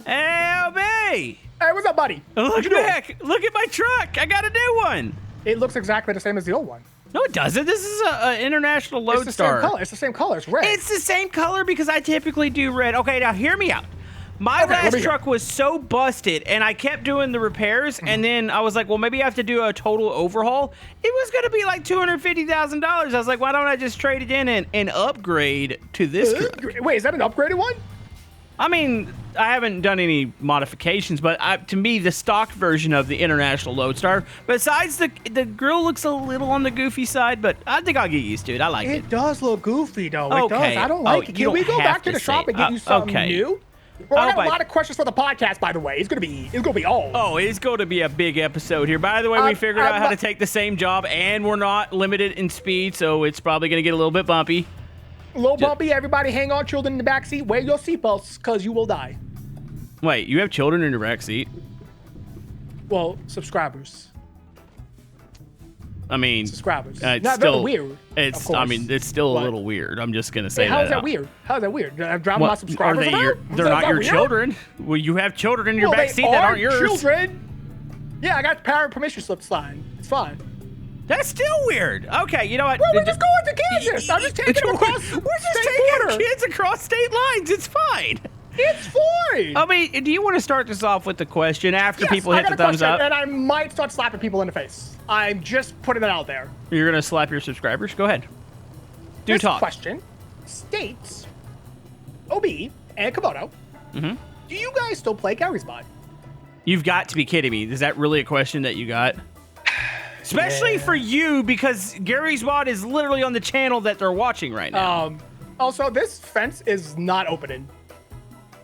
LB! Hey, what's up, buddy? Look back. Look at my truck. I got a new one. It looks exactly the same as the old one. No, it doesn't. This is an international It's the Lodestar. same color. It's the same color. It's red. It's the same color because I typically do red. Okay, now hear me out. My last truck was so busted, and I kept doing the repairs, and then I was like, well, maybe I have to do a total overhaul. It was going to be like $250,000. I was like, why don't I just trade it in and upgrade to this truck? Wait, is that an upgraded one? I mean, I haven't done any modifications, but to me, the stock version of the International Lodestar, besides the grill looks a little on the goofy side, but I think I'll get used to it. I like it. It does look goofy, though. Okay. It does. I don't like it. Can we go back to the shop and get you something new? Well, I got a lot of questions for the podcast, by the way. It's gonna be all. Oh, it's going to be a big episode here. By the way, we figured out how to take the same job, and we're not limited in speed, so it's probably going to get a little bit bumpy. Low bumpy, everybody hang on, children in the back seat. Wear your seatbelts, because you will die. Wait, you have children in your back seat? Well, subscribers. I mean, subscribers. It's not still weird. It's. I mean, it's still a little weird. I'm just gonna say Hey, how is that weird? How is that weird? I'm driving my subscribers. They're not your children. Well, you have children in your back seat that aren't yours. Children. Yeah, I got parent permission slip signed. It's fine. That's still weird. Okay, you know what? Bro, we're just going to Kansas. I'm just taking them across. We're just taking our kids across state lines. It's fine. It's fine. I mean, do you want to start this off with the question after people hit the thumbs up? And I might start slapping people in the face. I'm just putting it out there. You're gonna slap your subscribers? Go ahead. This talk. question states, OB and Komodo, do you guys still play Gary's Mod? You've got to be kidding me. Is that really a question that you got? Especially for you, because Gary's Mod is literally on the channel that they're watching right now. Also, this fence is not opening.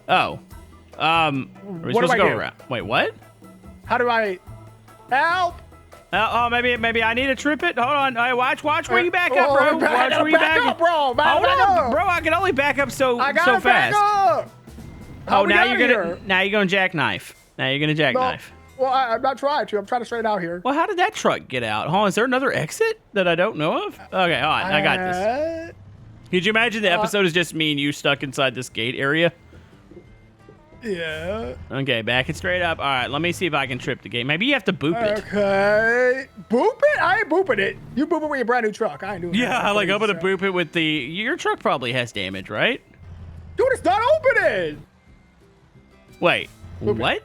Oh. Are we supposed to go around? Wait, what? How do I... Help! Maybe I need to trip it. Hold on. Hey, watch where you back up, bro. Watch where you back up, bro. Hold on, bro. I can only back up so fast. Back up. Oh, now you're gonna jackknife. Now you're gonna jackknife. No, well, I'm not trying to. I'm trying to straight out here. Well, how did that truck get out? Hold on, is there another exit that I don't know of? Okay, hold on. I got this. Could you imagine the episode is just me and you stuck inside this gate area? Yeah. Okay, back it straight up. All right, let me see if I can trip the gate. Maybe you have to boop it. Okay. Boop it? I ain't booping it. You boop it with your brand new truck. I ain't doing that. Yeah, like I'm gonna boop it with the... Your truck probably has damage, right? Dude, it's not opening. Wait, boop what? It.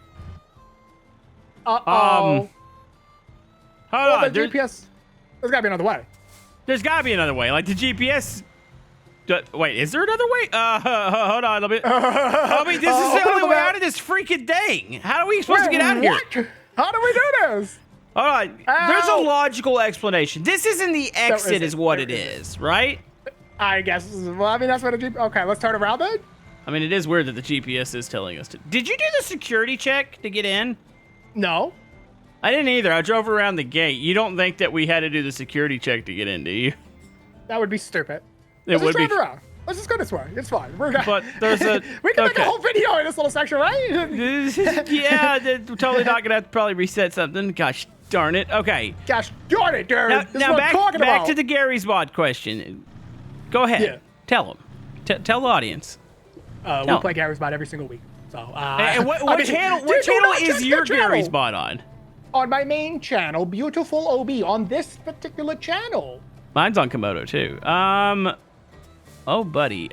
Uh-oh. Hold on. The GPS... There's gotta be another way. There's gotta be another way. Like the GPS... Wait, is there another way? Hold on. This is the only way out of this freaking thing. How are we supposed to get out of here? How do we do this? Hold on. There's a logical explanation. This isn't the exit is what it is, right? I guess. Well, I mean, that's what a GPS... Okay, let's turn around then. I mean, it is weird that the GPS is telling us to... Did you do the security check to get in? No. I didn't either. I drove around the gate. You don't think that we had to do the security check to get in, do you? That would be stupid. It would be. Around. Let's just go this way. It's fine. But there's a... we can make a whole video in this little section, right? Yeah, they're totally not going to have to probably reset something. Gosh darn it. Okay. Gosh darn it, dude. Now back to the Gary's Mod question. Go ahead. Yeah. Tell them. Tell the audience. We play Gary's Mod every single week. So, and what channel is your Gary's Mod on? On my main channel, Beautiful OB, on this particular channel. Mine's on Komodo, too. Oh, buddy.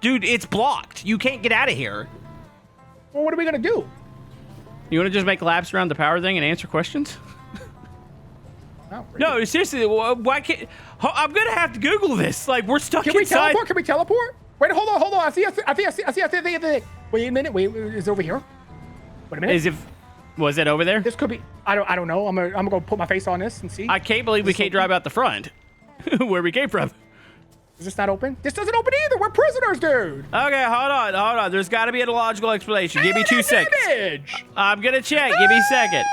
Dude, it's blocked. You can't get out of here. Well, what are we going to do? You want to just make laps around the power thing and answer questions? Really. No, seriously, why can't... I'm going to have to Google this. Like, we're stuck inside... Can we teleport? Wait, hold on. I see. Wait a minute. Wait, is it over here? Wait a minute. Was it over there? This could be... I don't know. I'm gonna go put my face on this and see. I can't believe we can't drive out the front. Where we came from. Is this not open? This doesn't open either. We're prisoners, dude. Okay, hold on. There's got to be a logical explanation. Give me 2 seconds. I'm going to check. Give me a second.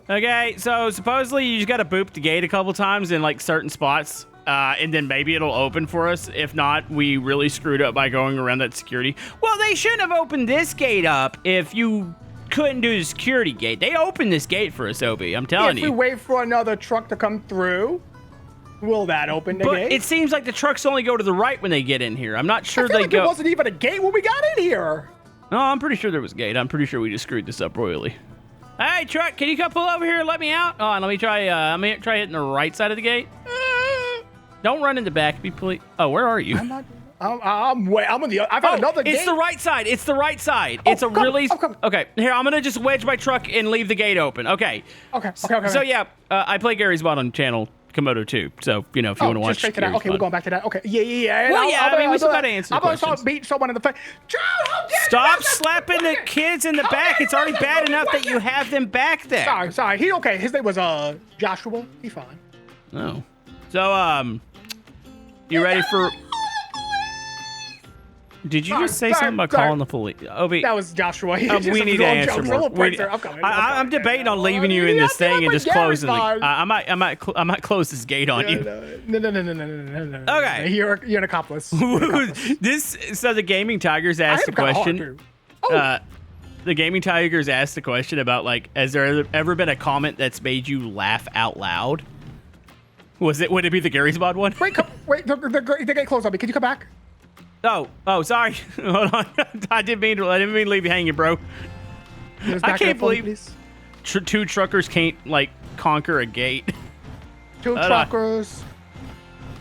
Okay, so supposedly you just got to boop the gate a couple times in like certain spots. And then maybe it'll open for us. If not, we really screwed up by going around that security. Well, they shouldn't have opened this gate up if you couldn't do the security gate. They opened this gate for us, Obi. I'm telling you. If we wait for another truck to come through... Will that open the gate? It seems like the trucks only go to the right when they get in here. I'm not sure I feel like there wasn't even a gate when we got in here. No, I'm pretty sure there was a gate. I'm pretty sure we just screwed this up royally. Hey, truck, can you come pull over here and let me out? Oh, let me try hitting the right side of the gate. Don't run in the back, please. Oh, where are you? I'm not. I'm on the. I found another gate. It's the right side. It's the right side. It's a really. Okay, here, I'm gonna just wedge my truck and leave the gate open. Okay. Okay. So yeah, I play Gary's Bot on channel Komodo too. So if you want to watch. Straight to that. Okay, we're going back to that. Okay. Yeah. Well, I mean, we still gotta answer the questions. I'm gonna beat someone in the face. Stop slapping the kids in the back. It's already bad enough that you have them back there. Sorry. He's okay. His name was Joshua. He's fine. Oh. So you ready for? Did you just say something about calling the police? Obi, that was Joshua. We need to answer more. I'm debating on leaving you in this thing and just closing. I might close this gate on you. No. Okay, you're an accomplice. So the Gaming Tigers asked a question. The Gaming Tigers asked the question about has there ever been a comment that's made you laugh out loud? Would it be the Gary's Bod one? Wait, the gate closed on me. Can you come back? Oh, sorry. Hold on. I didn't mean to leave you hanging, bro. I can't believe two truckers can't conquer a gate. Two truckers.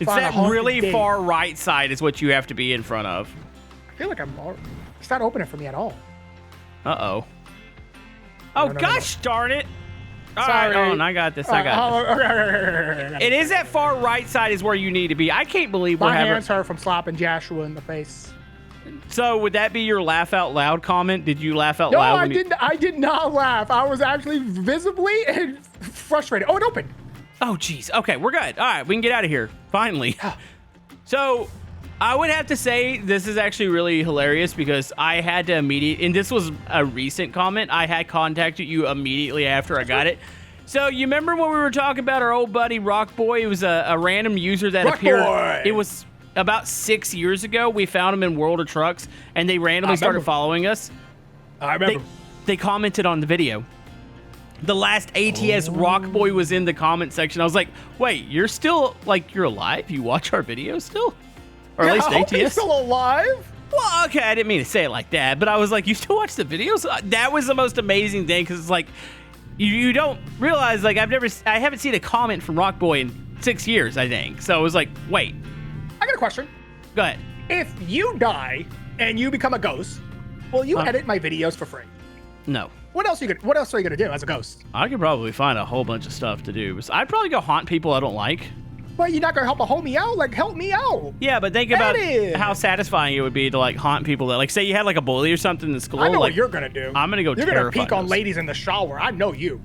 It's that really far right side is what you have to be in front of. I feel like it's not opening for me at all. Uh-oh. Oh, gosh darn it. Sorry. Hold on, I got this. It is that far right side is where you need to be. I can't believe my hands hurt from slapping Joshua in the face. So would that be your laugh out loud comment? Did you laugh out loud? No, I didn't. I did not laugh. I was actually visibly and frustrated. Oh, it opened. Oh, jeez. Okay, we're good. All right, we can get out of here. Finally. So I would have to say this is actually really hilarious because I had to and this was a recent comment, I had contacted you immediately after I got it. So you remember when we were talking about our old buddy Rock Boy? It was a random user that appeared. It was about 6 years ago. We found him in World of Trucks, and they randomly started following us. I remember. They commented on the video. The last ATS Rock Boy was in the comment section. I was like, wait, you're still, you're alive? You watch our videos still? Or at least ATS? He's still alive? Well, okay, I didn't mean to say it like that, but I was like, you still watch the videos? That was the most amazing thing, because it's you don't realize, I haven't seen a comment from Rock Boy in 6 years, I think. So it was like, wait. I got a question. Go ahead. If you die and you become a ghost, will you edit my videos for free? No. What else are you gonna do as a ghost? I could probably find a whole bunch of stuff to do. I'd probably go haunt people I don't like. Well, you're not gonna help a homie out? Help me out. Yeah, but think about how satisfying it would be to haunt people that say you had a bully or something in school. I know what you're gonna do. I'm gonna go. You're gonna peek on ladies in the shower. I know you.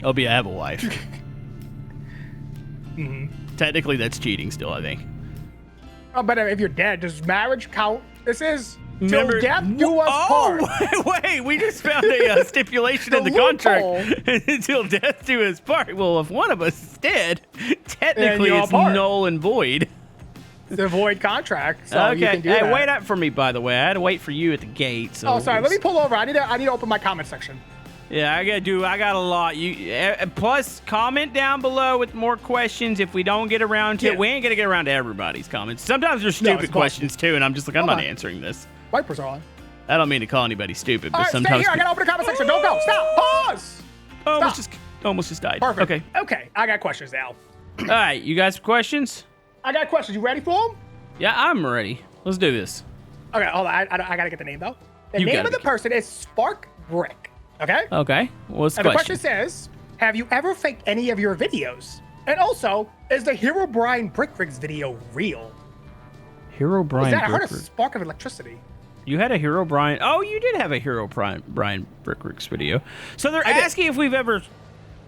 I have a wife. Technically, that's cheating still, I think. Oh, but if you're dead, does marriage count? This is till death do us part. Wait, we just found a stipulation in the contract. Until death do us part. Well, if one of us is dead, technically it's null and void. It's a void contract, so you can do that. Hey, wait up for me, by the way. I had to wait for you at the gate. So sorry. Let me pull over. I need to open my comment section. Yeah, I got a lot. Plus, comment down below with more questions if we don't get around to it. We ain't gonna get around to everybody's comments. Sometimes there's stupid questions too, and I'm just I'm not answering this. Wipers are on. I don't mean to call anybody stupid, but sometimes. Stay here. I gotta open the comment section. Don't go. Stop. Pause. Almost just died. Perfect. Okay. I got questions now. All right, you guys have questions? I got questions. You ready for them? Yeah, I'm ready. Let's do this. Okay, hold on. I gotta get the name though. The name of the person is Spark Brick. Okay? Okay. What's the question? The question says, have you ever faked any of your videos? And also, is the Hero Brian Brick Rigs video real? Hero Brian I heard a spark of electricity. You had a Hero Brian. Oh, you did have a Hero Brian Brick Rigs video. So they're asking if we've ever,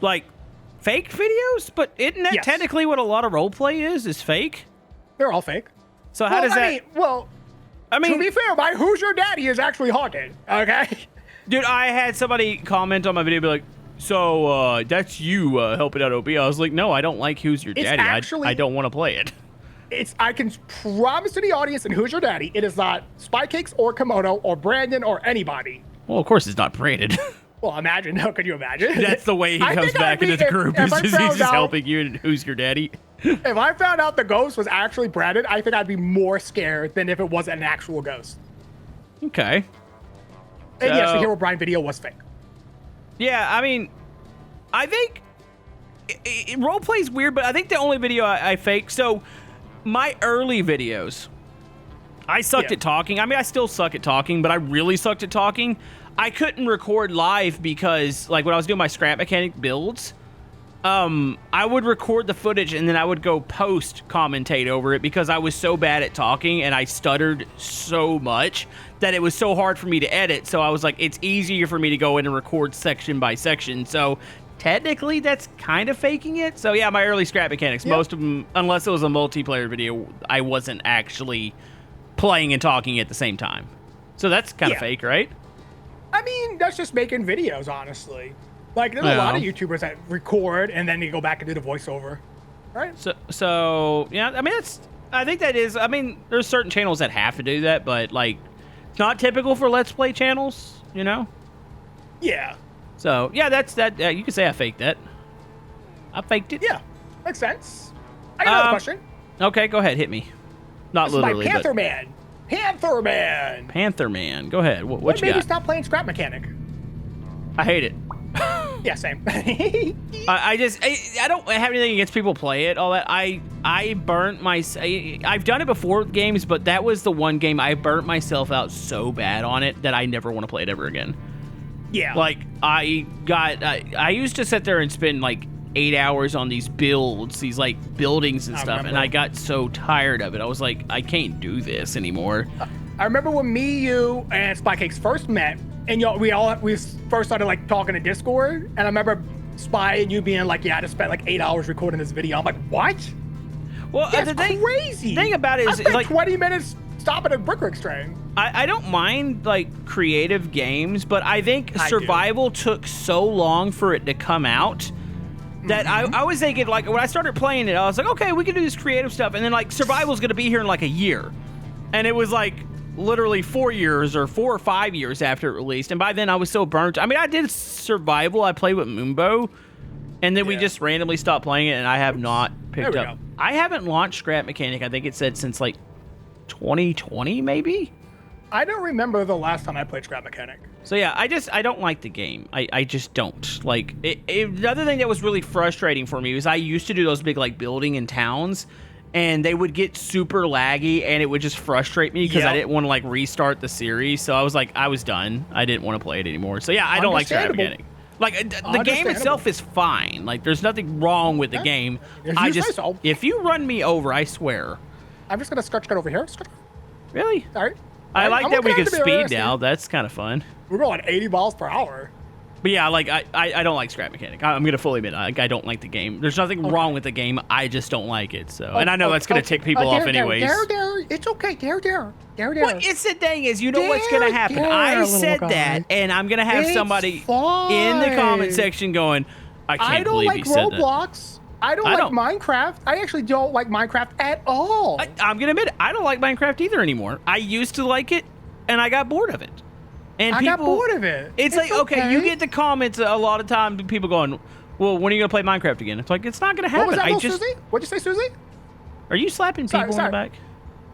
faked videos? But isn't that technically what a lot of roleplay is fake? They're all fake. So how does that... I mean, to be fair, my Who's Your Daddy is actually haunted, okay? Dude, I had somebody comment on my video, be like, so that's you helping out OB. I was like, no, I don't like Who's Your Daddy. I don't want to play it. I can promise to the audience in Who's Your Daddy, it is not Spy Cakes or Komodo or Brandon or anybody. Well, of course it's not Brandon. Well, imagine. How could you imagine? That's the way he comes back into the group. He's just helping you and Who's Your Daddy. If I found out the ghost was actually Brandon, I think I'd be more scared than if it wasn't an actual ghost. Okay. And yes, the Hero Brian video was fake. Yeah, I mean, I think roleplay is weird, but I think the only video I faked. So my early videos, I sucked at talking. I mean, I still suck at talking, but I really sucked at talking. I couldn't record live because, like, when I was doing my scrap mechanic builds, I would record the footage and then I would go post commentate over it because I was so bad at talking and I stuttered so much that it was so hard for me to edit. So I was like, it's easier for me to go in and record section by section. So technically that's kind of faking it. So yeah, my early scrap mechanics, most of them, unless it was a multiplayer video, I wasn't actually playing and talking at the same time. So that's kind of fake, right? I mean, that's just making videos, honestly. Like, there's a lot of YouTubers that record and then they go back and do the voiceover, right? So yeah, I mean, I think that is, I mean, there's certain channels that have to do that, but, like, it's not typical for Let's Play channels, you know? Yeah. So, yeah, that's that. You can say I faked that. I faked it. Yeah, makes sense. I got another question. Okay, go ahead, hit me. Not this literally, is my Panther Man. Panther Man. Panther Man. Go ahead. What you got? Made you stop playing Scrap Mechanic? I hate it. Yeah, same. I don't have anything against people play it. All that. I burnt my. I've done it before with games, but that was the one game I burnt myself out so bad on it that I never want to play it ever again. Yeah. Like I used to sit there and spend like 8 hours on these builds, these like buildings and stuff, and I got so tired of it. I was like, I can't do this anymore. I remember when me, you, and Spycakes first met, and we first started like talking to Discord, and I remember Spy and you being like, yeah, I just spent like 8 hours recording this video. I'm like, what? Well, that's crazy. Thing about it is, I spent like 20 minutes stopping a brick train. I don't mind like creative games, but I think survival took so long for it to come out that I was thinking, like, when I started playing it, I was like, okay, we can do this creative stuff, and then like survival's gonna be here in like a year, and it was like literally 4 years or 4 or 5 years after it released, and by then I was so burnt. I mean, I did survival. I played with Moonbo, and then we just randomly stopped playing it, and I have not picked up. I haven't launched Scrap Mechanic. I think it said since like 2020, maybe. I don't remember the last time I played Scrap Mechanic. So yeah, I don't like the game. I just don't. Like, the other thing that was really frustrating for me was I used to do those big like building in towns, and they would get super laggy, and it would just frustrate me because I didn't want to like restart the series. So I was like, I was done. I didn't want to play it anymore. So yeah, I don't like Scrap Mechanic. Like, the game itself is fine. Like, there's nothing wrong with the game. If you run me over, I swear. I'm just gonna scratch cut over here. Really? All right. I like that we can speed now. That's kind of fun. We're going 80 miles per hour. But yeah, like I don't like Scrap Mechanic. I'm gonna fully admit, I don't like the game. There's nothing wrong with the game. I just don't like it. So, and I know that's gonna tick people off anyways. It's okay. There. Well, it's the thing is, you know what's gonna happen. I said that, and I'm gonna have somebody in the comment section going, I can't believe he said that. I don't like Roblox. I don't like Minecraft. I actually don't like Minecraft at all. I'm gonna admit, I don't like Minecraft either anymore. I used to like it, and I got bored of it. And I got bored of it. It's like, okay, you get the comments a lot of times, people going, well, when are you going to play Minecraft again? It's like, it's not going to happen. What was that, Susie? What'd you say, Susie? Are you slapping people in the back?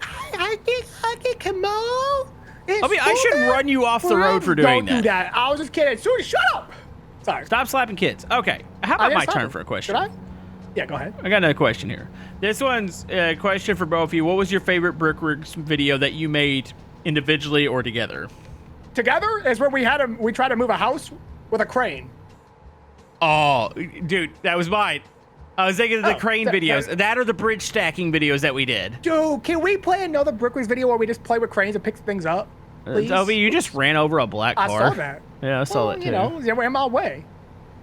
I think, come on. I mean, I shouldn't run you off the road for doing that. Don't do that. I was just kidding. Susie, shut up. Sorry. Stop slapping kids. Okay. How about my turn for a question? Should I? Yeah, go ahead. I got another question here. This one's a question for both of you. What was your favorite Brickworks video that you made individually or together? Together is where we tried to move a house with a crane. Oh, dude, that was mine. I was thinking of the crane videos. That or the bridge stacking videos that we did. Dude, can we play another Brickworks video where we just play with cranes and pick things up? Please? Toby, you just ran over a black car. I saw that. Yeah, I saw that too. You know, they were in my way.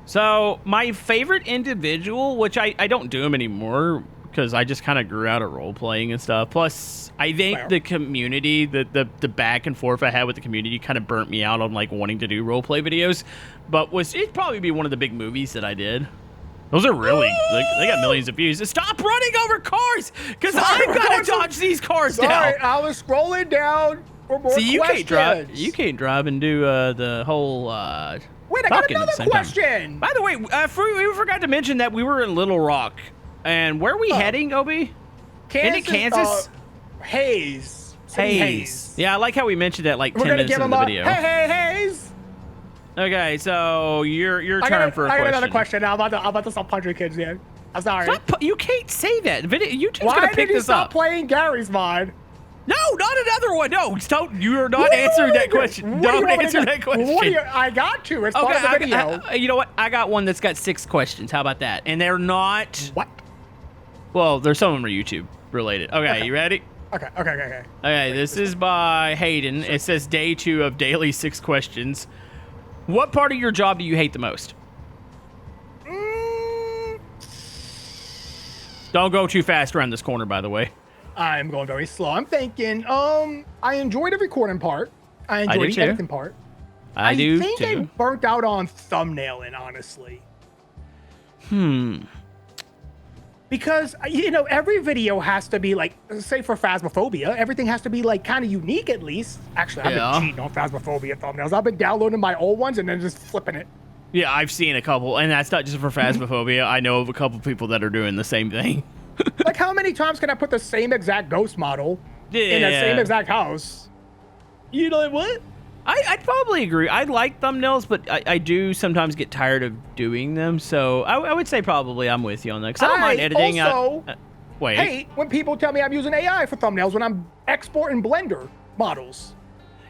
So my favorite individual, which I don't do them anymore because I just kind of grew out of role playing and stuff. Plus, I think the community, the back and forth I had with the community kind of burnt me out on like wanting to do role play videos. But it'd probably be one of the big movies that I did. Those are really, they got millions of views. Stop running over cars, because I've got to dodge these cars down. Sorry, I was scrolling down for more questions. You can't drive and do the whole Wait, I got another question. By the way, we forgot to mention that we were in Little Rock. And where are we heading, Obi? Kansas? Hayes. Hayes. Yeah, I like how we mentioned that like 10 minutes into the video. Hey, Hayes. Okay, so your I turn got, for a I got question. another question. Now I'm about to stop punching kids here. I'm sorry. You can't say that. YouTube's Why gonna did pick you this stop up. playing Gary's mod? No, not another one. No, don't. You are not answering that question. Don't answer that question. I got to. It's part of the video. You know what? I got one that's got 6 questions. How about that? And they're not. What? Well, there's some of them are YouTube related. Okay, you ready? Okay. Okay, this is by Hayden. It says day 2 of daily 6 questions. What part of your job do you hate the most? Don't go too fast around this corner, by the way. I'm going very slow. I'm thinking, I enjoy the recording part. I enjoy the editing part. I do think too. I burnt out on thumbnailing, honestly. Because, you know, every video has to be like, say for Phasmophobia, everything has to be like kind of unique at least. Actually, I've been cheating on Phasmophobia thumbnails. I've been downloading my old ones and then just flipping it. Yeah, I've seen a couple, and that's not just for Phasmophobia. I know of a couple people that are doing the same thing. Like, how many times can I put the same exact ghost model in the same exact house? You know what? I'd probably agree. I like thumbnails, but I do sometimes get tired of doing them. So I would say probably I'm with you on that. Because I don't mind editing. Also wait. hate when people tell me I'm using AI for thumbnails when I'm exporting Blender models.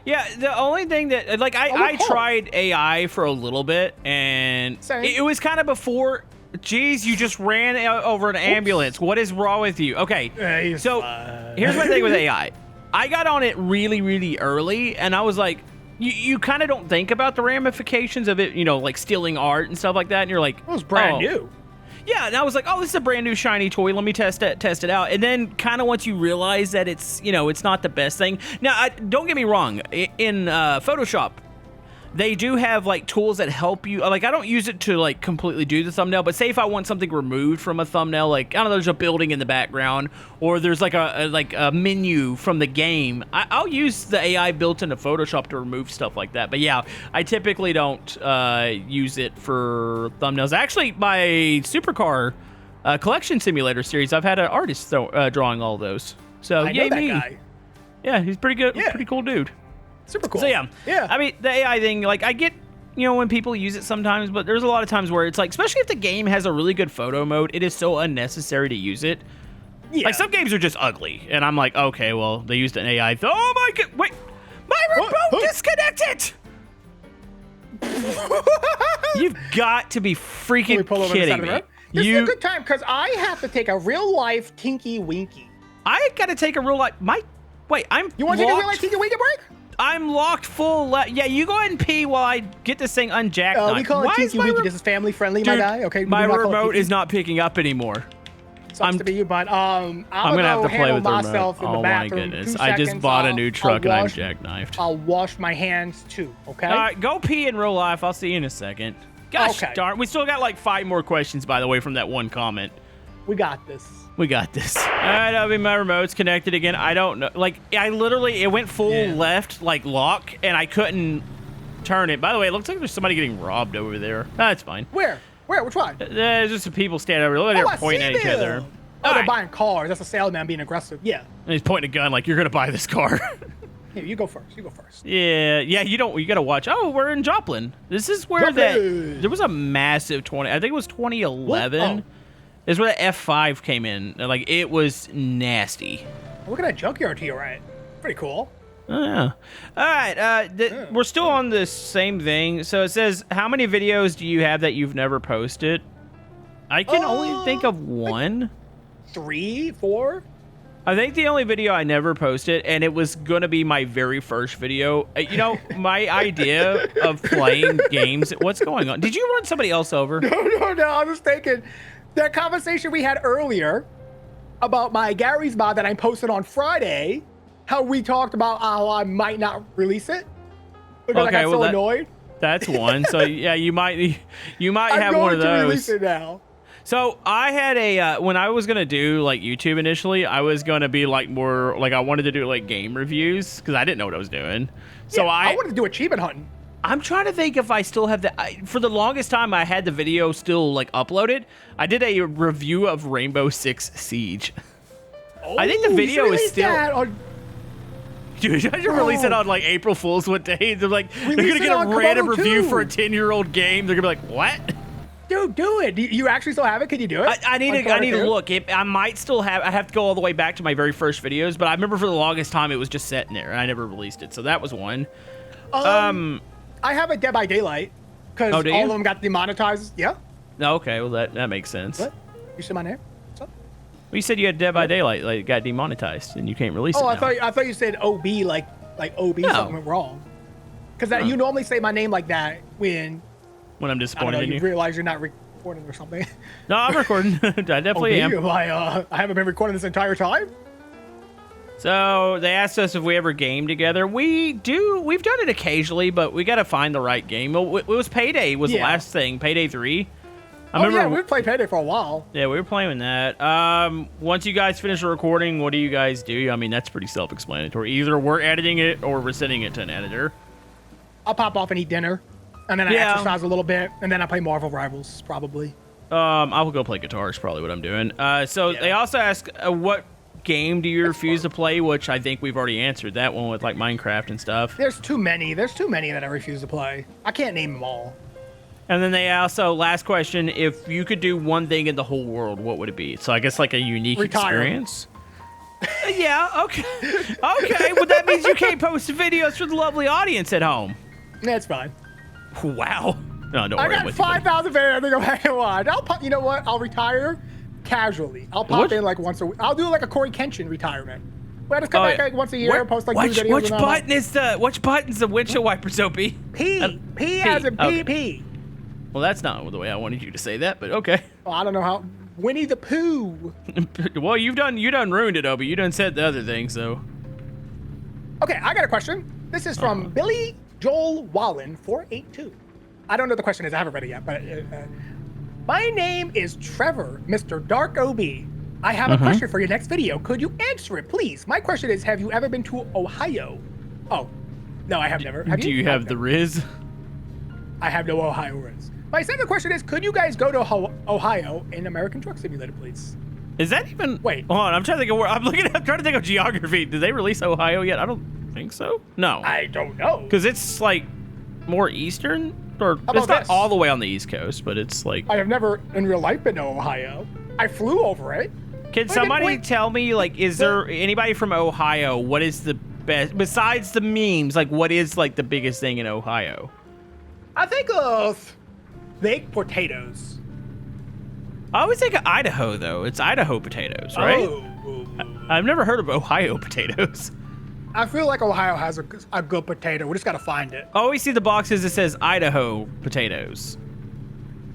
Yeah, the only thing that, like, I tried AI for a little bit, and it was kind of before. Geez, you just ran over an ambulance. What is wrong with you? Okay, so here's my thing with AI. I got on it really, really early, and I was like, you kind of don't think about the ramifications of it, you know, like stealing art and stuff like that, and you're like, it was brand new. Yeah, and I was like, oh, this is a brand new shiny toy. Let me test it out. And then kind of once you realize that it's, you know, it's not the best thing. Now, don't get me wrong. In Photoshop, they do have like tools that help you. Like, I don't use it to like completely do the thumbnail, but say if I want something removed from a thumbnail, like, I don't know, there's a building in the background, or there's like a menu from the game, I'll use the AI built into Photoshop to remove stuff like that. But yeah, I typically don't use it for thumbnails. Actually, my Supercar collection simulator series, I've had an artist drawing all those. So I know that guy. Yeah, he's pretty good. Yeah. Pretty cool dude. Super cool. So yeah. I mean, the AI thing, like, I get, you know, when people use it sometimes, but there's a lot of times where it's like, especially if the game has a really good photo mode, it is so unnecessary to use it. Yeah. Like, some games are just ugly, and I'm like, okay, well, they used an AI. Oh my god, wait, my remote disconnected. You've got to be freaking kidding me. This is a good time because I have to take a real life Tinky Winky. I got to take a real life. You want to take a real life Tinky Winky break? I'm locked full. Yeah, you go ahead and pee while I get this thing unjacked. We call it Tinky Winky. This is family friendly, my guy. Okay. My remote is not picking up anymore. Sucks to be you, but I'm gonna have to play with the remote. In the bathroom. My goodness! I just bought a new truck and I'm jackknifed. I'll wash my hands too. Okay. All right, go pee in real life. I'll see you in a second. Gosh darn! We still got like 5 more questions, by the way, from that one comment. We got this. We got this. All right, I mean, my remote's connected again. I don't know. Like, it went full left, like, lock, and I couldn't turn it. By the way, it looks like there's somebody getting robbed over there. That's fine. Where? Which one? There's just some people standing over there. They're pointing at each other. Oh, they're buying cars. That's a salesman being aggressive. Yeah. And he's pointing a gun like, you're going to buy this car. Here, you go first. Yeah, you got to watch. Oh, we're in Joplin. This is where there was a massive I think it was 2011. This is where the F5 came in. Like, it was nasty. Look at that junkyard to your right. Pretty cool. Oh, yeah. All right. We're still on this same thing. So it says, how many videos do you have that you've never posted? I can only think of one. Like 3, 4? I think the only video I never posted, and it was going to be my very first video. You know, my idea of playing games. What's going on? Did you run somebody else over? No. I was thinking that conversation we had earlier about my Gary's mod that I posted on Friday, how we talked about how I might not release it because I got so annoyed. That's one. So yeah, you might have one of those. I'm going to release it now. So I had when I was gonna do like YouTube initially, I was gonna be like more like I wanted to do like game reviews because I didn't know what I was doing. So I wanted to do achievement hunting. I'm trying to think if I still have that. For the longest time, I had the video still like uploaded. I did a review of Rainbow Six Siege. I think the video is still. Dude, I should release it on like April Fool's what day? They're like, they're Release gonna it get a on random Komodo review too. for a 10-year-old game. They're gonna be like, what? Dude, do it. You actually still have it? Can you do it? I need On to Komodo 2? look. I might still have. I have to go all the way back to my very first videos, but I remember for the longest time it was just sitting there, and I never released it. So that was one. I have a Dead by Daylight because Oh, do all you? of them got demonetized. Yeah. Okay, well that makes sense. What? You see my name? What's up? Well, you said you had Dead by Daylight, like it got demonetized, and you can't release it Oh, now. I thought you said OB like OB No. something went wrong. Because you normally say my name like that when When I'm I don't disappointed know in you you. realize you're not recording or something. No, I'm recording. I definitely am. OB? I haven't been recording this entire time. So they asked us if we ever game together. We've done it occasionally, but we got to find the right game. It was Payday was the Yeah. last thing. Payday 3. I Oh yeah, remember. we've played Payday for a while. Yeah, we were playing that. Once you guys finish the recording, what do you guys do? I mean, that's pretty self-explanatory. Either we're editing it or we're sending it to an editor. I'll pop off and eat dinner, and then I Yeah. exercise a little bit, and then I play Marvel Rivals probably. I will go play guitar is probably what I'm doing. So Yeah. they also ask, what game do you refuse to play? Which I think we've already answered that one with like Minecraft and stuff. There's too many. There's too many that I refuse to play. I can't name them all. And then they also, last question, if you could do one thing in the whole world, what would it be? So I guess like a unique Retire. experience. Yeah, okay. Okay, well that means you can't post videos for the lovely audience at home. That's fine. Wow. No, don't I worry. I'm got with you, buddy. 5,000 videos. I think I can watch. I'll pop. You know what? I'll retire casually. I'll pop What? in like once a week. I'll do like a Corey Kenshin retirement. Where I just come Oh, back yeah. like once a year, post like 2 videos. Which and I'm out. button is which button's the windshield wiper, Soapy? P as in Okay. PP. Well, that's not the way I wanted you to say that, but okay. Oh, I don't know how. Winnie the Pooh. Well, you done ruined it, Obi. You done said the other thing, so. Okay, I got a question. This is from Billy Joel Wallen 482. I don't know what the question is. I haven't read it yet, but my name is Trevor, Mr. Dark OB. I have a question for your next video. Could you answer it, please? My question is, have you ever been to Ohio? Oh, no, I have never. Have Do you I've have the never. Riz? I have no Ohio riz. My second question is, could you guys go to Ohio in American Truck Simulator, please? Is that even? Wait. Hold on. I'm trying to think of where. I'm trying to think of geography. Did they release Ohio yet? I don't think so. No. I don't know. Because it's like more eastern, or about it's not this? all the way on the East Coast, but it's like. I have never in real life been to Ohio. I flew over it. Can somebody tell me, like, is there anybody from Ohio? What is the best besides the memes? Like, what is like the biggest thing in Ohio? I think of baked potatoes. I always think of Idaho, though. It's Idaho potatoes, right? Oh. I've never heard of Ohio potatoes. I feel like Ohio has a good potato. We just gotta find it. I always see the boxes that says Idaho potatoes.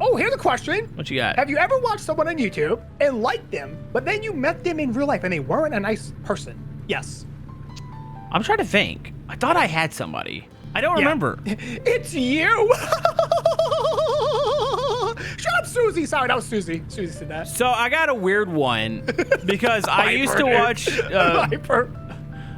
Oh, here's a question. What you got? Have you ever watched someone on YouTube and liked them, but then you met them in real life and they weren't a nice person? Yes. I'm trying to think. I thought I had somebody. I don't Yeah. remember. It's you. Shut up, Susie. Sorry, that was Susie. Susie said that. So I got a weird one because I used to watch. Viper.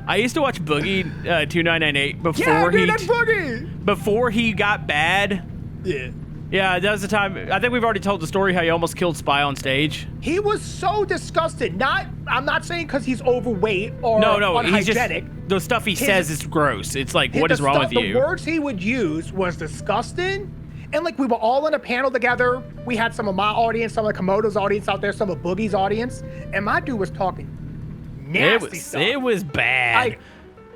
I used to watch Boogie 2998 before Yeah, dude, he that's boogie. before he got bad. Yeah. Yeah, that was the time. I think we've already told the story how he almost killed Spy on stage. He was so disgusted. I'm not saying because he's overweight or No, he's just unhygienic. the stuff he says is gross. It's like, what The is wrong with stuff- you? The words he would use was disgusting. And like we were all in a panel together. We had some of my audience, some of Komodo's audience out there, some of Boogie's audience, and my dude was talking nasty stuff. It was bad.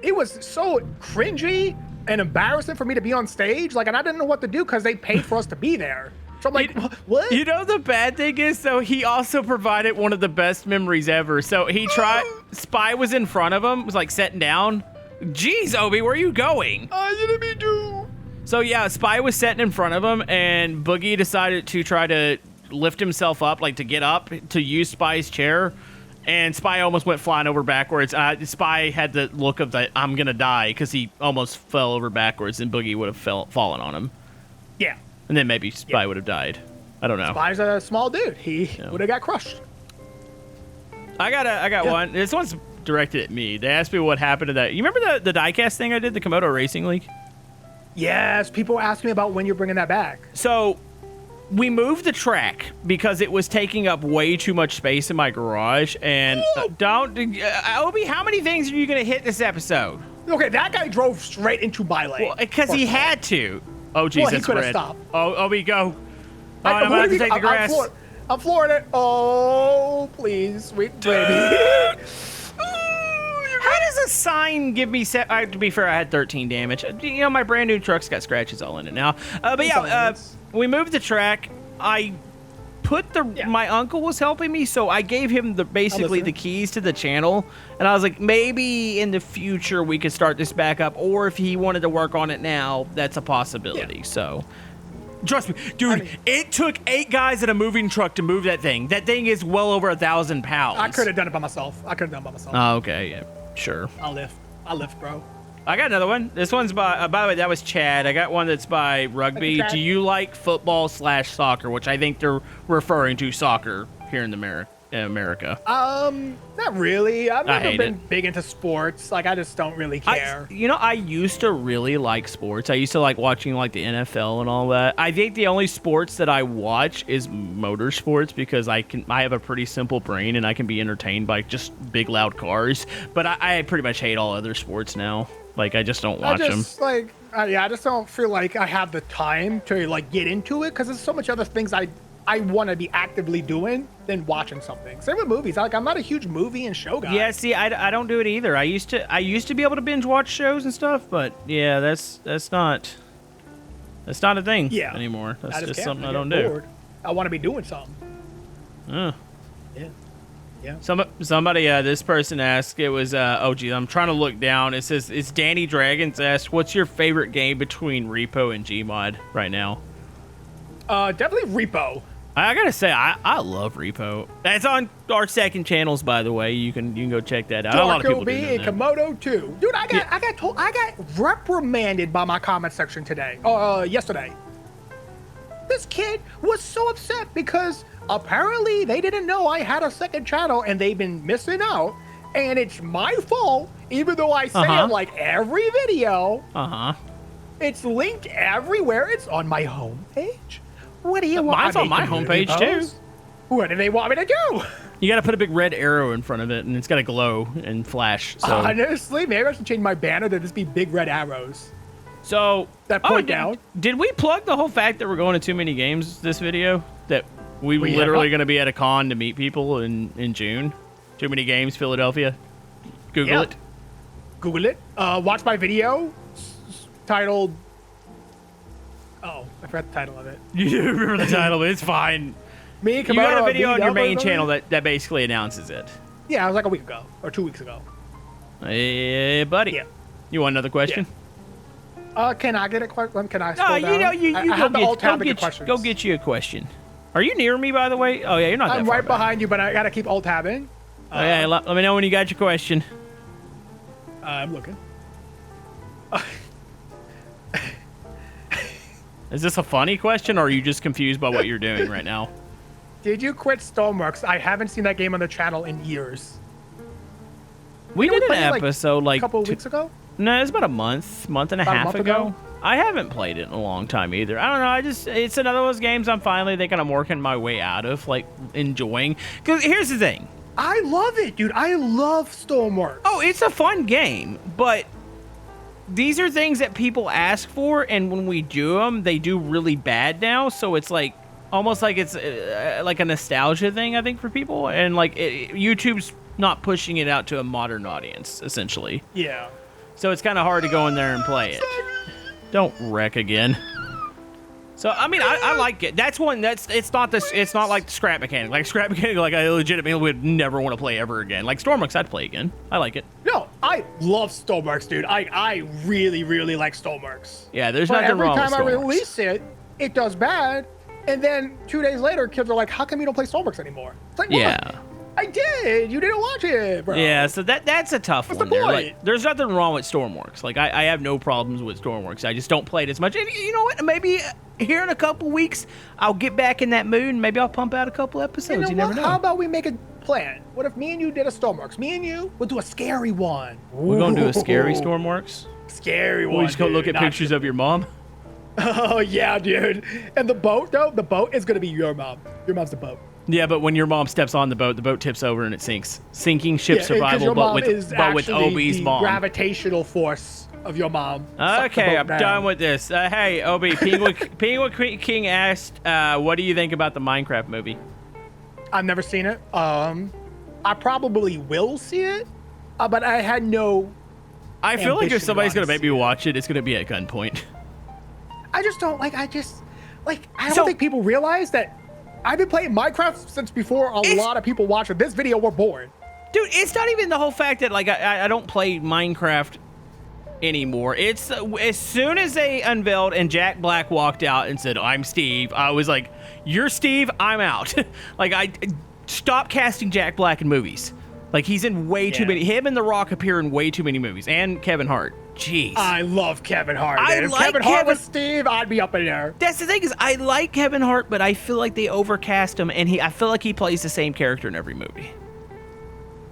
It was so cringy and embarrassing for me to be on stage. Like, and I didn't know what to do because they paid for us to be there. So I'm like, what? You know, the bad thing is, though, he also provided one of the best memories ever. So he tried, Spy was in front of him, was like sitting down. Jeez, Obi, where are you going? I didn't mean to. So yeah, Spy was sitting in front of him, and Boogie decided to try to lift himself up, like to get up to use Spy's chair. And Spy almost went flying over backwards. Spy had the look of the I'm gonna die because he almost fell over backwards, and Boogie would have fallen on him. Yeah. And then maybe Spy would have died. I don't know. Spy's a small dude. He would have got crushed. I got one. This one's directed at me. They asked me what happened to that. You remember the diecast thing I did, the Komodo Racing League? Yes, people ask me about when you're bringing that back. So we moved the track because it was taking up way too much space in my garage. And Obi, how many things are you gonna hit this episode? Okay, that guy drove straight into my lane. Well, because he had to. Oh, jeez, Well, he that's could have red. stopped. Oh, we go. Oh, I'm what about do to you take the mean? grass. I'm flooring it. Oh, please, sweet baby. How does a sign give me set? To be fair, I had 13 damage. You know, my brand new truck's got scratches all in it now. But yeah, we moved the track. I put my uncle was helping me, so I gave him basically the keys to the channel, and I was like, maybe in the future we could start this back up, or if he wanted to work on it now, that's a possibility. So. Trust me, dude, it took 8 guys in a moving truck to move that thing. That thing is well over 1,000 pounds. I could have done it by myself. Oh, okay, yeah, sure. I'll lift, bro. I got another one. This one's by the way, that was Chad. I got one that's by Rugby. Do you like football/soccer, which I think they're referring to soccer here in America? Not really. I've never been big into sports. Like, I just don't really care. I used to really like sports. I used to like watching like the NFL and all that. I think the only sports that I watch is motorsports because I have a pretty simple brain and I can be entertained by just big loud cars. But I pretty much hate all other sports now. Like, I just don't watch them. I just don't feel like I have the time to like get into it because there's so much other things I want to be actively doing than watching something. Same with movies. Like, I'm not a huge movie and show guy. Yeah, see, I don't do it either. I used to be able to binge watch shows and stuff, but yeah, that's not a thing anymore. That's just something I don't do. I want to be doing something. Yeah. Yeah. Somebody, this person asked, it was, oh geez, I'm trying to look down. It says, it's Danny Dragons asked, what's your favorite game between Repo and Gmod right now? Definitely Repo. I gotta say, I love Repo. That's on our second channels, by the way. You can go check that out. A lot of people do that. Komodo too. Dude, I got reprimanded by my comment section today. Yesterday. This kid was so upset because apparently they didn't know I had a second channel and they've been missing out, and it's my fault, even though I say it like every video. It's linked everywhere. It's on my homepage. What do you want? Mine's on my homepage too. What do they want me to do? You got to put a big red arrow in front of it, and it's got to glow and flash. So. Honestly, maybe I should change my banner to just be big red arrows. So that point down. Did we plug the whole fact that we're going to too many games this video? That we were literally going to be at a con to meet people in June. Too many games, Philadelphia. Google it. Google it. Watch my video titled. Oh, I forgot the title of it. You remember the title, but it's fine. You got a video on your main channel that basically announces it. Yeah, it was like a week ago or 2 weeks ago. Hey, buddy. Yeah. You want another question? Yeah. Can I get a question? Can I? Go get you a question. Are you near me, by the way? Oh yeah, you're not. I'm right behind you, but I gotta keep alt tabbing. Okay, let me know when you got your question. I'm looking. Is this a funny question, or are you just confused by what you're doing right now? Did you quit Stormworks? I haven't seen that game on the channel in years. We did an episode like a couple of weeks ago. No, it's about a month and a half ago. I haven't played it in a long time either. I don't know. It's another of those games I'm finally thinking I'm working my way out of, like enjoying. Because here's the thing. I love it, dude. I love Stormworks. Oh, it's a fun game, but these are things that people ask for, and when we do them, they do really bad now. So it's like almost like it's like a nostalgia thing, I think, for people, and like YouTube's not pushing it out to a modern audience, essentially. Yeah. So it's kind of hard to go in there and play it. Don't wreck again. So I mean, I like it. That's one. It's not like the scrap mechanic. Like scrap mechanic, like I legitimately would never want to play ever again. Like Stormworks, I'd play again. I like it. No, I love Stormworks, dude. I really, really like Stormworks. Yeah, there's nothing wrong with Stormworks. Every time I release it, it does bad, and then 2 days later, kids are like, "How come you don't play Stormworks anymore?" It's like, yeah. What? I did. You didn't watch it, bro. Yeah, so that's a tough one. Like, there's nothing wrong with Stormworks. Like, I have no problems with Stormworks. I just don't play it as much. And you know what? Maybe here in a couple weeks, I'll get back in that mood, and maybe I'll pump out a couple episodes. You never know. How about we make a plan? What if me and you did a Stormworks? Me and you, we'll do a scary one. We're going to do a scary Stormworks? Scary one, We just go look at pictures of your mom? Oh, yeah, dude. And the boat, though, the boat is going to be your mom. Your mom's the boat. Yeah, but when your mom steps on the boat tips over and it sinks. Sinking ship survival, your mom but with Obi's mom. Gravitational force of your mom. Okay, I'm done with this. Hey, Obi, Penguin King asked, what do you think about the Minecraft movie? I've never seen it. I probably will see it, but I had no. I feel like if somebody's gonna make me watch it, it's gonna be at gunpoint. I just don't like. I don't think people realize that I've been playing Minecraft since before a lot of people watching this video were born. Dude, it's not even the whole fact that like I don't play Minecraft anymore. It's as soon as they unveiled and Jack Black walked out and said, "I'm Steve," I was like, "You're Steve, I'm out." Like I stop casting Jack Black in movies. Like he's in way too many. Him and The Rock appear in way too many movies, and Kevin Hart. Jeez. I love Kevin Hart. If Kevin Hart was Steve, I'd be up in there. That's the thing is, I like Kevin Hart, but I feel like they overcast him, and I feel like he plays the same character in every movie.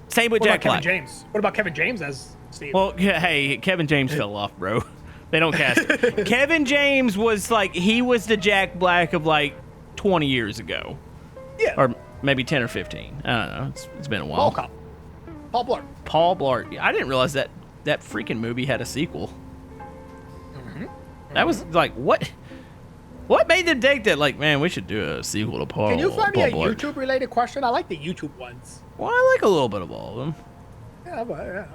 Same with Jack Black. Kevin James? What about Kevin James as Steve? Well, hey, Kevin James fell off, bro. They don't cast. Kevin James was like he was the Jack Black of like 20 years ago. Yeah. Or maybe 10 or 15. I don't know. It's been a while. Paul Blart. Paul Blart. I didn't realize that freaking movie had a sequel. That was like, what made them think that, like, man, we should do a sequel to Paul Blart? Can you find me a YouTube-related question? I like the YouTube ones. Well, I like a little bit of all of them. Yeah, but, yeah.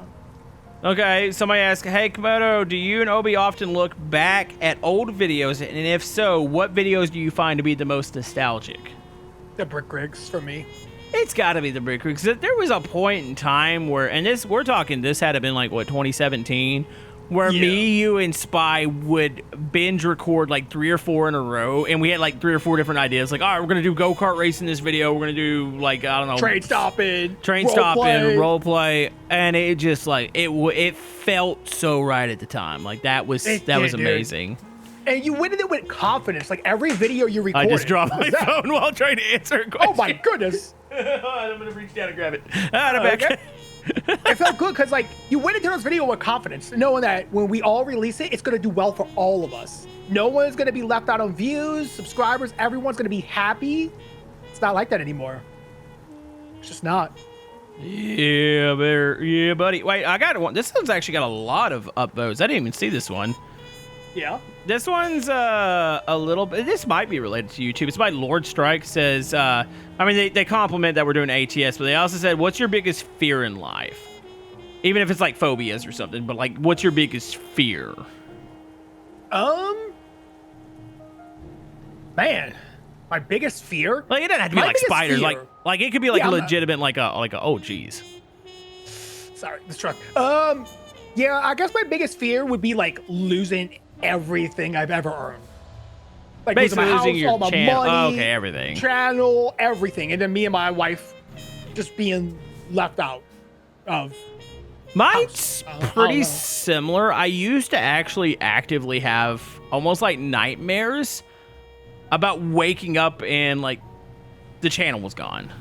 Okay, somebody asked, hey, Komodo, do you and Obi often look back at old videos? And if so, what videos do you find to be the most nostalgic? The brick rigs for me. It's got to be the brick rigs. There was a point in time where, and this had to been like, what, 2017? Where me, you, and Spy would binge record like 3 or 4 in a row, and we had like 3 or 4 different ideas. Like, all right, we're gonna do go-kart race in this video. We're gonna do like, I don't know, train stopping, role play, and it just like it felt so right at the time. Like that was amazing. Dude. And you went in it with confidence. Like every video you recorded. I just dropped my phone while trying to answer a question. Oh my goodness! I'm gonna reach down and grab it. I'm back. Okay. It felt good because like you went into this video with confidence, knowing that when we all release it, it's gonna do well for all of us. No one's gonna be left out on views, subscribers. Everyone's gonna be happy. It's not like that anymore. It's just not. Yeah, buddy. Wait, I got one. This one's actually got a lot of upvotes. I didn't even see this one. Yeah. This one's a little bit. This might be related to YouTube. It's by Lord Strike. Says, I mean, they compliment that we're doing ATS, but they also said, "What's your biggest fear in life?" Even if it's like phobias or something, but like, what's your biggest fear? Man, my biggest fear. Like it doesn't have to be like spiders. Fear. Like it could be like a legitimate like a oh geez. Sorry, this truck. Yeah, I guess my biggest fear would be like losing everything I've ever earned. Like basically losing my losing house, your all my money, okay, everything. Channel, everything. And then me and my wife just being left out of Mine's pretty similar. I used to actually actively have almost like nightmares about waking up and like the channel was gone.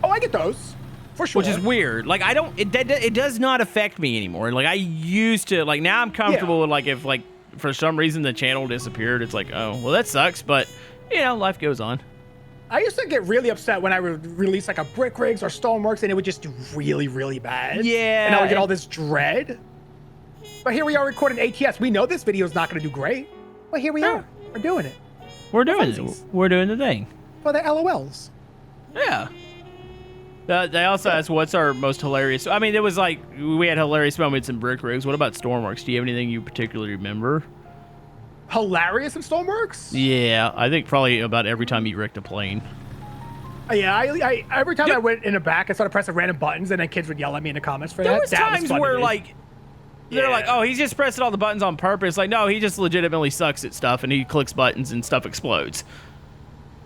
Oh, I get those. For sure. Which is weird. Like it does not affect me anymore. Like I used to, like now I'm comfortable with like if like for some reason the channel disappeared, it's like, oh, well that sucks, but you know, life goes on. I used to get really upset when I would release like a Brick Rigs or Stoneworks and it would just do really, really bad. Yeah. And I would get all this dread. But here we are recording ATS. We know this video is not going to do great, but here we are. We're doing it. We're doing it. We're doing the thing. For the LOLs. Yeah. They also asked, what's our most hilarious... I mean, it was like, we had hilarious moments in Brick Rigs. What about Stormworks? Do you have anything you particularly remember? Hilarious in Stormworks? Yeah, I think probably about every time you wrecked a plane. Yeah, I every time I went in the back, I started pressing random buttons, and then kids would yell at me in the comments for that. There was times where, like, they're like, oh, he's just pressing all the buttons on purpose. Like, no, he just legitimately sucks at stuff, and he clicks buttons and stuff explodes.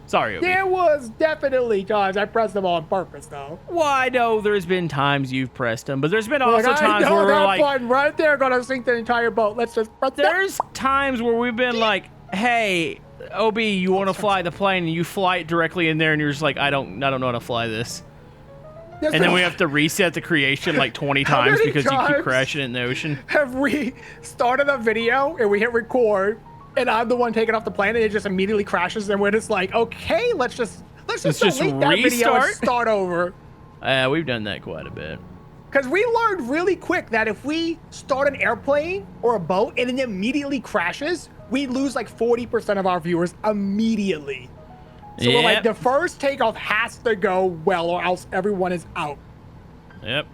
Sorry, Obi. There was definitely times I pressed them all on purpose, though. Well, I know there's been times you've pressed them, but there's been also times where we're like... button right there gonna sink the entire boat. Let's just press There's times where we've been like, hey, Obi, you want to fly the plane, and you fly it directly in there, and you're just like, I don't know how to fly this. And then we have to reset the creation like 20 times because you keep crashing it in the ocean. Have we started a video, and we hit record, and I'm the one taking off the plane, and it just immediately crashes, and we're just like, okay, let's just let's just Let's just delete that video and restart? start over. We've done that quite a bit. Because we learned really quick that if we start an airplane or a boat and it immediately crashes, we lose like 40% of our viewers immediately. So we're like, the first takeoff has to go well or else everyone is out. Yep.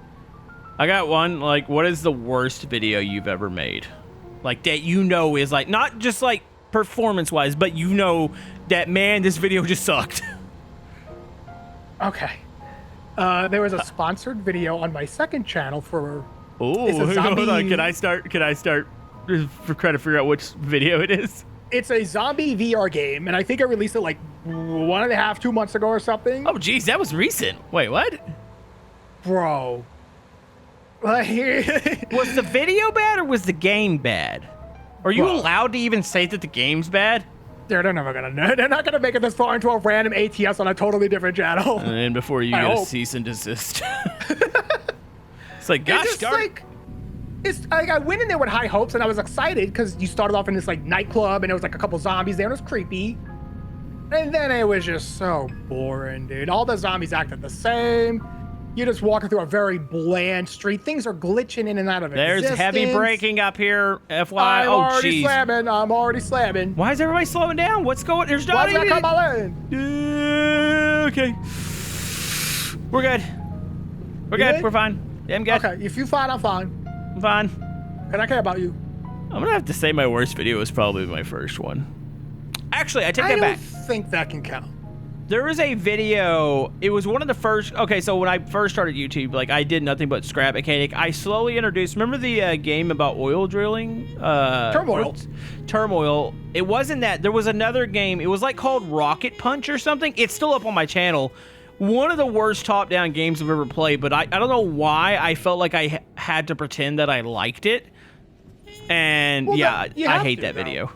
I got one. Like, what is the worst video you've ever made? Like, that you know is like, not just like performance-wise, but you know that, man, this video just sucked. Okay. There was a sponsored video on my second channel for. Oh, hold on. Can I start for credit figure out which video it is? It's a zombie VR game, and I think I released it like 1.5, 2 months ago or something. Oh, geez, that was recent. Wait, what? Bro. Was the video bad or was the game bad? Are you allowed to even say that the game's bad? They're never gonna know. They're not gonna make it this far into a random ATS on a totally different channel. And before you get a cease and desist. It's like, gosh darn. It's like I went in there with high hopes and I was excited because you started off in this like nightclub and there was like a couple zombies there and it was creepy. And then it was just so boring, dude. All the zombies acted the same. You're just walking through a very bland street. Things are glitching in and out of existence. There's heavy braking up here, FYI. I'm already slamming. Why is everybody slowing down? What's going on? There's not Why's that come all in? Okay. We're good. We're good. We're fine. Yeah, I'm good. Okay, if you're fine, I'm fine. I'm fine. And I care about you. I'm going to have to say my worst video was probably my first one. Actually, I take that back. I don't think that can count. There was a video, it was one of the first, okay, so when I first started YouTube, like, I did nothing but scrap mechanic. I slowly introduced, remember the game about oil drilling? Turmoil. Turmoil. It wasn't that. There was another game. It was like called Rocket Punch or something. It's still up on my channel. One of the worst top-down games I've ever played, but I don't know why I felt like I had to pretend that I liked it. And, well, yeah, I hate that video.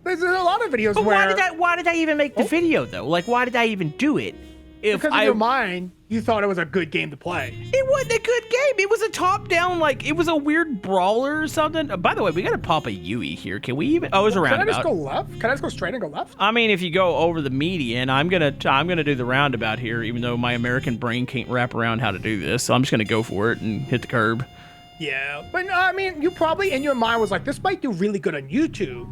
There's a lot of videos but where... why did I even make the video, though? Like, why did I even do it? Because in your mind, you thought it was a good game to play. It wasn't a good game. It was a top-down, like, it was a weird brawler or something. By the way, we got to pop a Yui here. Can we even... Oh, it's a roundabout. Can I just go left? Can I just go straight and go left? I mean, if you go over the median, I'm gonna do the roundabout here, even though my American brain can't wrap around how to do this. So I'm just going to go for it and hit the curb. Yeah, but I mean, you probably, in your mind, was like, this might do really good on YouTube.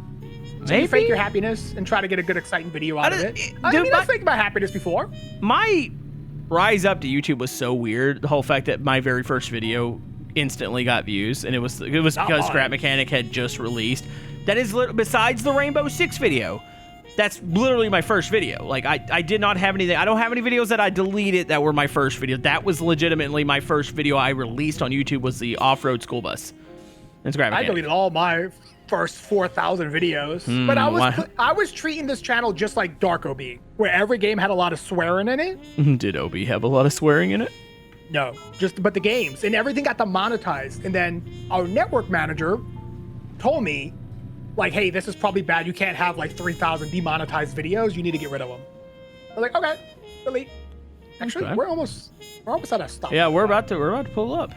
So Maybe? you fake your happiness and try to get a good, exciting video out of it. I've faked my happiness before. My rise up to YouTube was so weird. The whole fact that my very first video instantly got views, and it was because Scrap Mechanic had just released. That is, besides the Rainbow Six video, that's literally my first video. Like, I did not have anything. I don't have any videos that I deleted that were my first video. That was legitimately my first video I released on YouTube was the off-road school bus. And Scrap Mechanic. I deleted all my first 4,000 videos, but I was treating this channel just like Dark OB, where every game had a lot of swearing in it. Did OB have a lot of swearing in it? No, but the games and everything got demonetized. And then our network manager told me, like, hey, this is probably bad. You can't have like 3,000 demonetized videos. You need to get rid of them. I was like, okay, delete. Actually, we're almost at a stop. Yeah, we're about to pull up.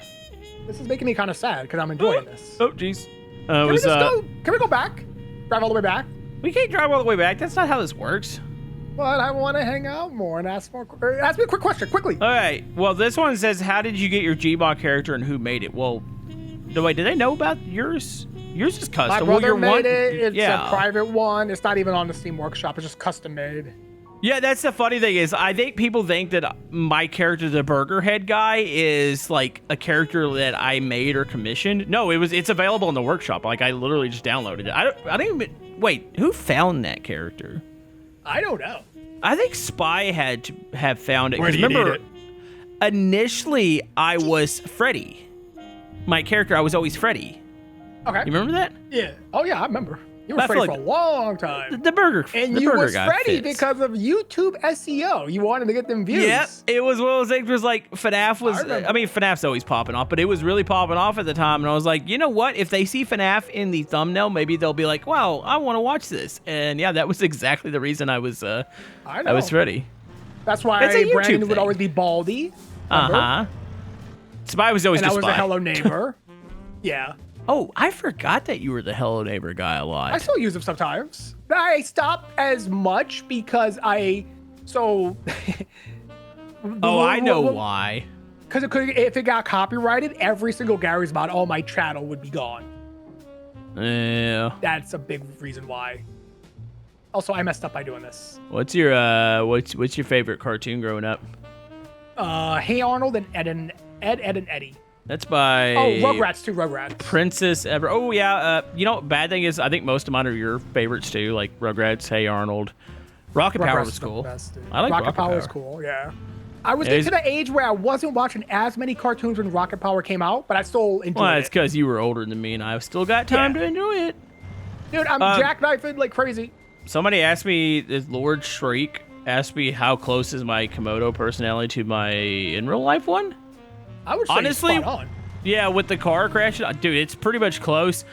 This is making me kind of sad because I'm enjoying this. Oh, jeez. Can we go back? Drive all the way back? We can't drive all the way back. That's not how this works. But I want to hang out more and ask me a quick question, quickly. All right. Well, this one says, how did you get your G-Bot character and who made it? Well, wait, do they know about yours? Yours is custom. My brother made it. It's a private one. It's not even on the Steam Workshop. It's just custom made. Yeah, that's the funny thing is I think people think that my character, the Burger Head guy, is like a character that I made or commissioned. No, it's available in the workshop. Like I literally just downloaded it. I don't even wait. Who found that character? I don't know. I think Spy had to have found it. Where do you remember, need it? Initially I was Freddy. My character, I was always Freddy. Okay. You remember that? Yeah. Oh yeah, I remember. You were Freddy for a long time. The burger. And you was Freddy because of YouTube SEO. You wanted to get them views. Yep. It was one of those things. Was like FNAF was. I mean, FNAF's always popping off, but it was really popping off at the time. And I was like, you know what? If they see FNAF in the thumbnail, maybe they'll be like, "Wow, I want to watch this." And yeah, that was exactly the reason I was. I was Freddy. That's why Brandon would always be Baldy. Spy was always. And just I was Spy. the Hello Neighbor. Yeah. Oh, I forgot that you were the Hello Neighbor guy a lot. I still use them sometimes. I stop as much because I So. Oh, I know why. Because if it got copyrighted, every single Gary's mod on my channel would be gone. Yeah. That's a big reason why. Also, I messed up by doing this. What's your what's your favorite cartoon growing up? Hey Arnold and Ed, Ed, and Eddie. That's by Rugrats too. Rugrats. Princess Ever. Oh yeah. You know, bad thing is I think most of mine are your favorites too, like Rugrats, Hey Arnold. Rocket Power was cool. Best, I like Rocket Power was cool. Yeah. I was getting to the age where I wasn't watching as many cartoons when Rocket Power came out, but I still enjoyed it. Well, it's because you were older than me, and I've still got time to enjoy it. Dude, I'm jackknifing like crazy. Somebody asked me, Lord Shriek asked me how close is my Komodo personality to my in real life one? I would say honestly, spot on. Yeah, with the car crash, dude, it's pretty much close.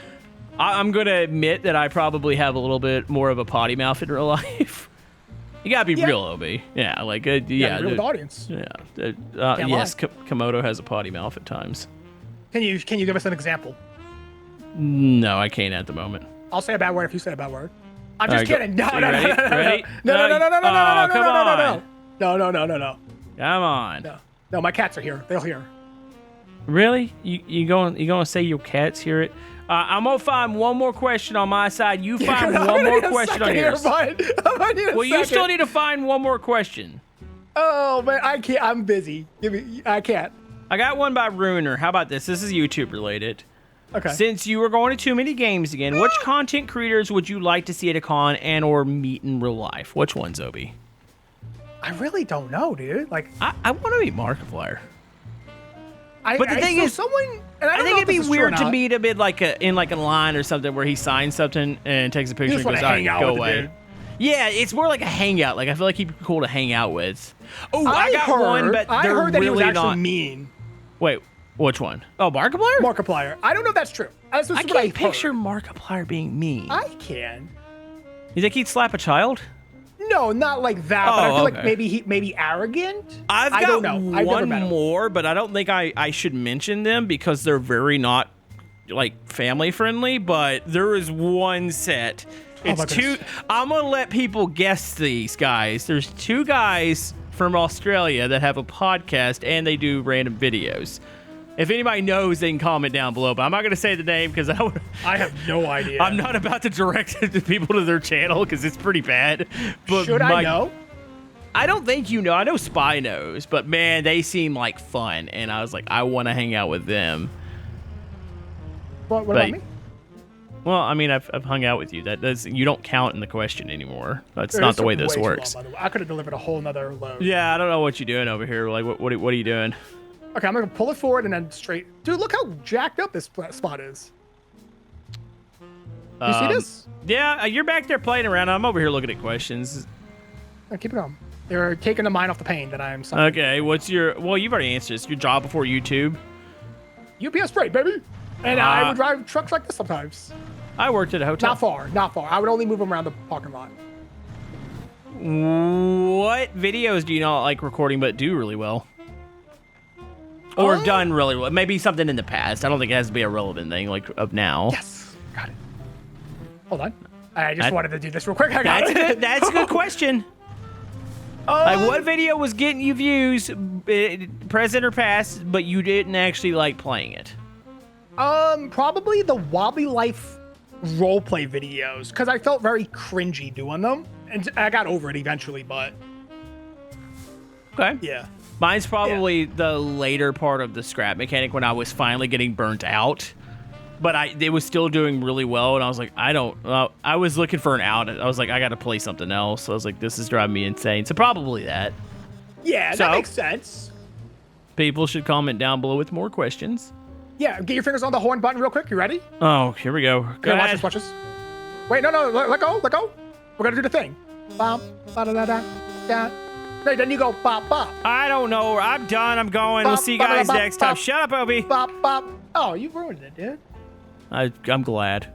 I'm gonna admit that I probably have a little bit more of a potty mouth in real life. You gotta be real, Obi. Yeah, like real with the audience. Yeah, yes, Komodo has a potty mouth at times. Can you give us an example? No, I can't at the moment. I'll say a bad word if you say a bad word. I'm just kidding. No. Ready? No. Come on. No, my cats are here. They'll hear. Really? You gonna say your cats hear it? I'm gonna find one more question on my side. You find one more question on yours. Well, you still need to find one more question. Oh man, I can't. I'm busy. I can't. I got one by Ruiner. How about this? This is YouTube related. Okay. Since you were going to too many games again, which content creators would you like to see at a con and or meet in real life? Which ones, Obi? I really don't know, dude. Like, I want to meet Markiplier. But the thing is, someone. I think it'd be weird to meet him in like a line or something where he signs something and takes a picture and goes, "All right, go away." Yeah, it's more like a hangout. Like I feel like he'd be cool to hang out with. Oh, I got one, but I they're heard that really he was actually not mean. Wait, which one? Oh, Markiplier? Markiplier. I don't know if that's true. I can't picture Markiplier being mean. I can. You think he'd slap a child? No, not like that. But I feel like maybe arrogant. I don't know. One more, but I don't think I should mention them because they're very not like family friendly. But there is one set. It's two. I'm gonna let people guess these guys. There's two guys from Australia that have a podcast and they do random videos. If anybody knows, they can comment down below. But I'm not going to say the name because I have no idea. I'm not about to direct the people to their channel because it's pretty bad. But should I know? I don't think you know. I know Spy knows, but man, they seem like fun, and I was like, I want to hang out with them. What about me? Well, I mean, I've hung out with you. You don't count in the question anymore. That's not the way this works. Long, I could have delivered a whole nother load. Yeah, I don't know what you're doing over here. Like, what are you doing? Okay, I'm gonna pull it forward and then straight. Dude, look how jacked up this spot is. You see this? Yeah, you're back there playing around. I'm over here looking at questions. Keep it going. They're taking the mind off the pain that I'm suffering. Okay, what's your... Well, you've already answered this. Your job before YouTube? UPS freight, baby. And I would drive trucks like this sometimes. I worked at a hotel. Not far. I would only move them around the parking lot. What videos do you not like recording but do really well? Or done really well? Maybe something in the past. I don't think it has to be a relevant thing like of now. Yes. Got it. Hold on. I just wanted to do this real quick. That's a good question. Like, what video was getting you views, present or past, but you didn't actually like playing it? Probably the Wobbly Life roleplay videos, because I felt very cringy doing them, and I got over it eventually, but... Okay. Yeah. Mine's probably the later part of the scrap mechanic when I was finally getting burnt out. But it was still doing really well, and I was like, I was looking for an out. I was like, I got to play something else. I was like, this is driving me insane. So probably that. Yeah, that makes sense. People should comment down below with more questions. Yeah, get your fingers on the horn button real quick. You ready? Oh, here we go. Go ahead. Watch this. Wait, no, let go. We're going to do the thing. Bop, ba-da-da-da, then you go bop, bop. I don't know. I'm done. I'm going. We'll see you guys next time. Shut up, Obi. Bop, bop. Oh, you ruined it, dude. I'm glad.